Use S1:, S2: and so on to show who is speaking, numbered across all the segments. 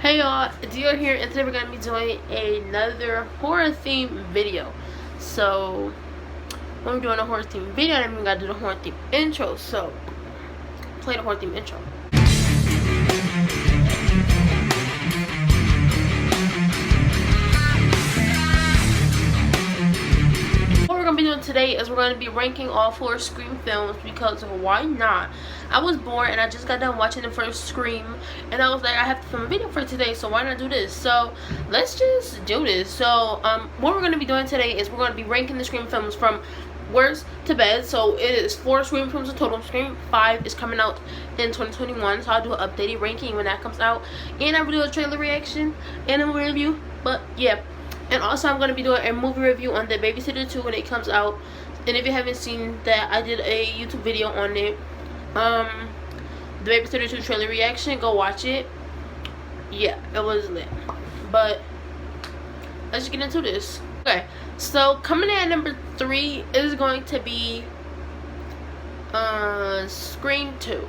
S1: Hey y'all, Dio here, and today we're going to be doing another horror theme video. So, when we're doing a horror theme video, then we got to do the horror theme intro. So, play the horror theme intro. What we're going to be doing today is we're going to be ranking all 4 Scream films because why not? I was bored and I just got done watching the first Scream and I was like, I have to film a video for today, so why not do this? So let's just do this. So what we're going to be doing today is we're going to be ranking the Scream films from worst to best. So it is 4 Scream films in total. Scream 5 is coming out in 2021, so I'll do an updated ranking when that comes out, and I'll do a trailer reaction and a movie review. But yeah, and also I'm going to be doing a movie review on The Babysitter 2 when it comes out. And if you haven't seen that, I did a YouTube video on it. The Babysitter 2 trailer reaction, go watch it. Yeah, it was lit. But let's just get into this. Okay, so coming in at number 3 is going to be Scream 2.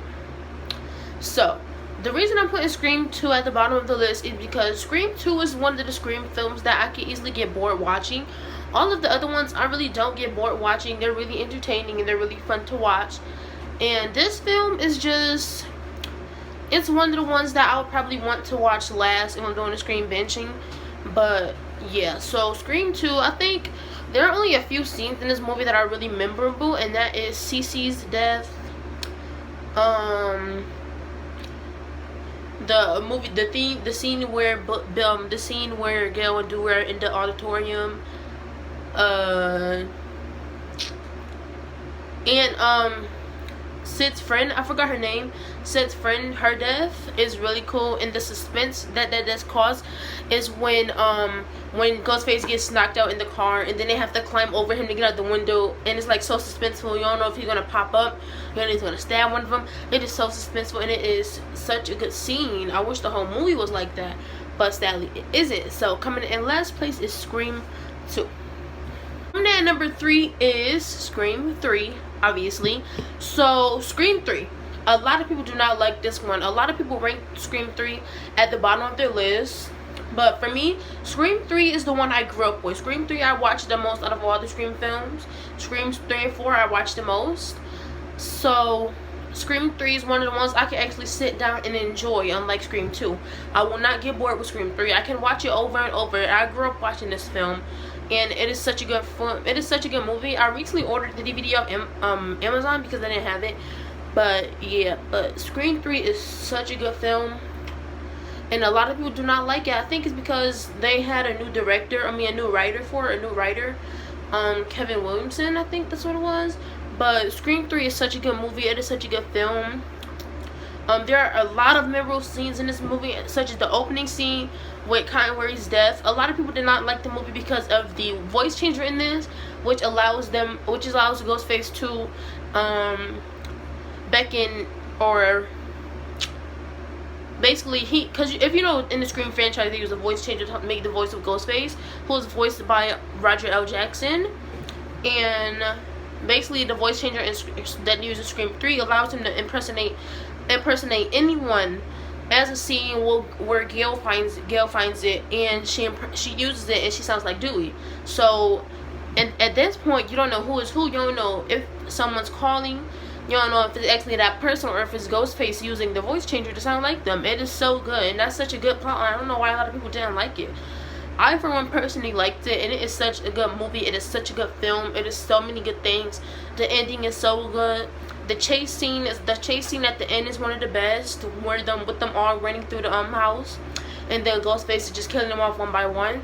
S1: So the reason I'm putting Scream 2 at the bottom of the list is because Scream 2 is one of the Scream films that I can easily get bored watching. All of the other ones I really don't get bored watching. They're really entertaining and they're really fun to watch. And this film is just, it's one of the ones that I would probably want to watch last if I'm doing a Scream benching. But yeah, so Scream 2, I think there are only a few scenes in this movie that are really memorable, and that is Cece's death, the scene where Gail and Dewey are in the auditorium, and Sid's friend, I forgot her name. Sid's friend, her death is really cool, and the suspense that's caused is when Ghostface gets knocked out in the car, and then they have to climb over him to get out the window, and it's like so suspenseful. You don't know if he's gonna pop up, then he's gonna stab one of them. It is so suspenseful, and it is such a good scene. I wish the whole movie was like that, but sadly it isn't. So coming in last place is Scream 2. Coming in at number 3 is Scream 3, obviously. So Scream 3, a lot of people do not like this one. A lot of people rank Scream 3 at the bottom of their list, but for me, Scream 3 is the one I grew up with. Scream 3 I watched the most out of all the Scream films. Screams 3 and 4 I watched the most. So Scream 3 is one of the ones I can actually sit down and enjoy, unlike Scream 2. I will not get bored with Scream 3. I can watch it over and over. I grew up watching this film, and it is such a good film. It is such a good movie. I recently ordered the DVD off Amazon because I didn't have it. But yeah, but Scream 3 is such a good film, and a lot of people do not like it. I think it's because they had a new director, a new writer for it, Kevin Williamson, I think that's what it was. But Scream 3 is such a good movie. It is such a good film. There are a lot of memorable scenes in this movie, such as the opening scene with Conway's death. A lot of people did not like the movie because of the voice changer in this, which allows Ghostface to beckon, or basically because if you know, in the Scream franchise they use a voice changer to make the voice of Ghostface, who was voiced by Roger L. Jackson, and basically the voice changer that uses Scream 3 allows him to impersonate anyone, as a scene where Gail finds it, and she uses it and she sounds like Dewey. So, and at this point you don't know who is who. You don't know if someone's calling. You don't know if it's actually that person or if it's Ghostface using the voice changer to sound like them. It is so good, and that's such a good plot. I don't know why a lot of people didn't like it. I, for one, personally liked it, and it is such a good movie. It is such a good film. It is so many good things. The ending is so good. The chase scene at the end is one of the best, with them all running through the house, and then Ghostface is just killing them off one by one.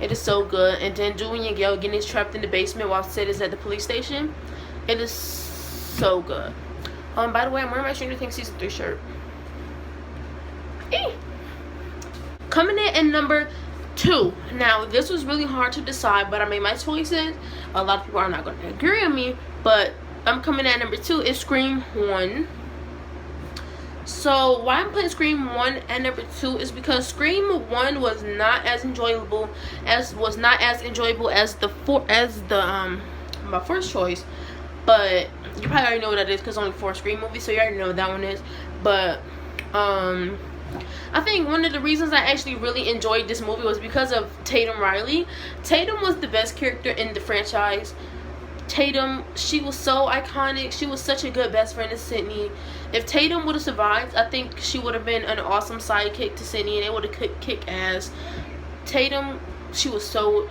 S1: It is so good. And then Dewey and Gail getting trapped in the basement while Sid is at the police station. It is so good. By the way, I'm wearing my Stranger Things season 3 shirt. Coming in at number 2. Now, this was really hard to decide, but I made my choices. A lot of people are not going to agree with me, but I'm coming at number 2 is Scream 1. So why I'm putting Scream 1 at number 2 is because Scream 1 was not as enjoyable as my first choice. But you probably already know what that is because only 4 Scream movies, so you already know what that one is. But I think one of the reasons I actually really enjoyed this movie was because of Tatum Riley. Tatum was the best character in the franchise. Tatum, she was so iconic. She was such a good best friend to Sydney. If Tatum would have survived, I think she would have been an awesome sidekick to Sydney, and they would have kick ass. Tatum, she was so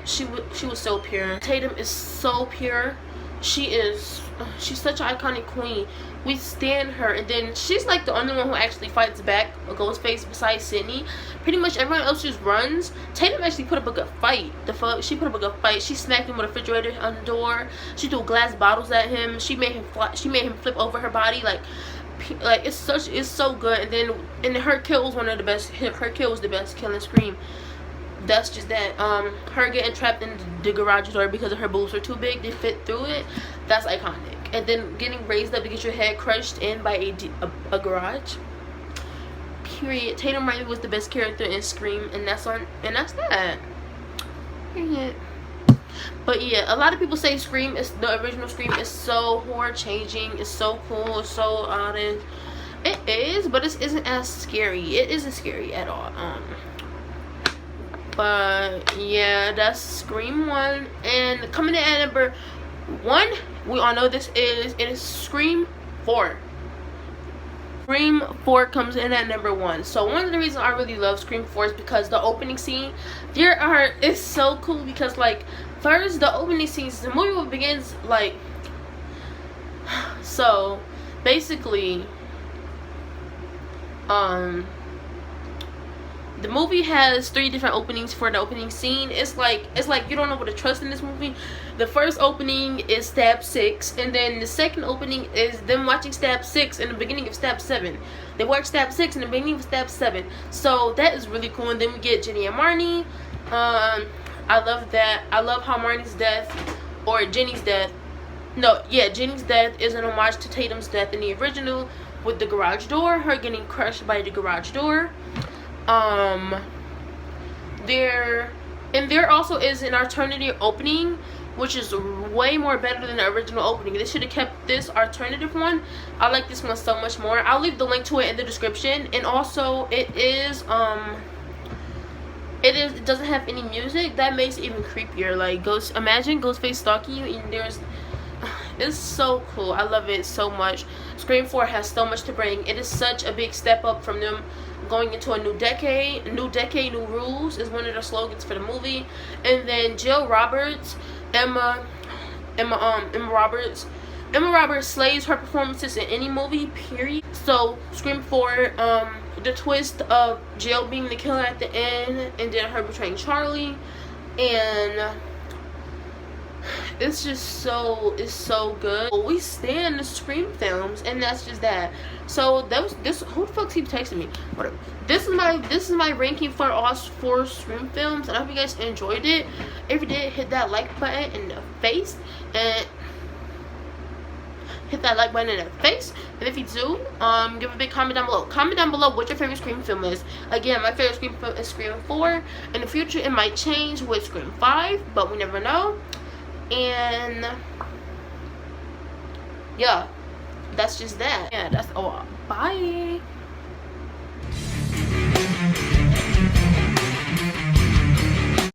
S1: pure. Tatum is so pure. She's such an iconic queen. We stand her, and then she's like the only one who actually fights back a Ghostface besides Sydney. Pretty much everyone else just runs. Tatum actually put up a good fight. She put up a good fight. She smacked him with a refrigerator on the door. She threw glass bottles at him. She made him flip over her body. Like it's so good. And her kill was one of the best. Her kill was the best kill in Scream. That's just that. Her getting trapped in the garage door because her boobs are too big to fit through it. That's iconic. And then getting raised up to get your head crushed in by a garage. Period. Tatum Riley was the best character in Scream, and that's that. Period. But yeah, a lot of people say Scream is the original Scream is so horror changing. It's so cool. It's so honest. It is, but it isn't as scary. It isn't scary at all. But yeah, that's Scream 1. And coming in at number 1, we all know it is Scream 4. Scream 4 comes in at number 1. So one of the reasons I really love Scream 4 is because the opening scene, it's so cool because like first the opening scenes, the movie begins like, so basically the movie has 3 different openings for the opening scene. It's like you don't know what to trust in this movie. The first opening is Stab 6, and then the second opening is them watching Stab 6 in the beginning of Stab 7. They watch Stab 6 in the beginning of Stab 7. So that is really cool. And then we get Jenny and Marnie. I love that. I love how Marnie's death, or Jenny's death. No, yeah, Jenny's death is an homage to Tatum's death in the original with the garage door. Her getting crushed by the garage door. There also is an alternative opening, which is way more better than the original opening. They should have kept this alternative one. I like this one so much more. I'll leave the link to it in the description. And also it doesn't have any music. That makes it even creepier. Like imagine Ghostface stalking you, and it's so cool. I love it so much. Scream 4 has so much to bring. It is such a big step up from them going into a new decade. New rules is one of the slogans for the movie. And then Jill Roberts, Emma Roberts slays her performances in any movie, period. So Scream 4, the twist of Jill being the killer at the end, and then her betraying Charlie, and it's so good. We stand the Scream films, and that's just that. So who the fuck keeps texting me? Whatever. This is my ranking for all 4 Scream films, and I hope you guys enjoyed it. If you did, hit that like button in the face, and hit that like button in the face. And if you do, give a big comment down below. Comment down below what your favorite Scream film is. Again, my favorite Scream film is Scream 4. In the future, it might change with Scream 5, but we never know. And yeah, that's just that. Yeah, that's all. Bye.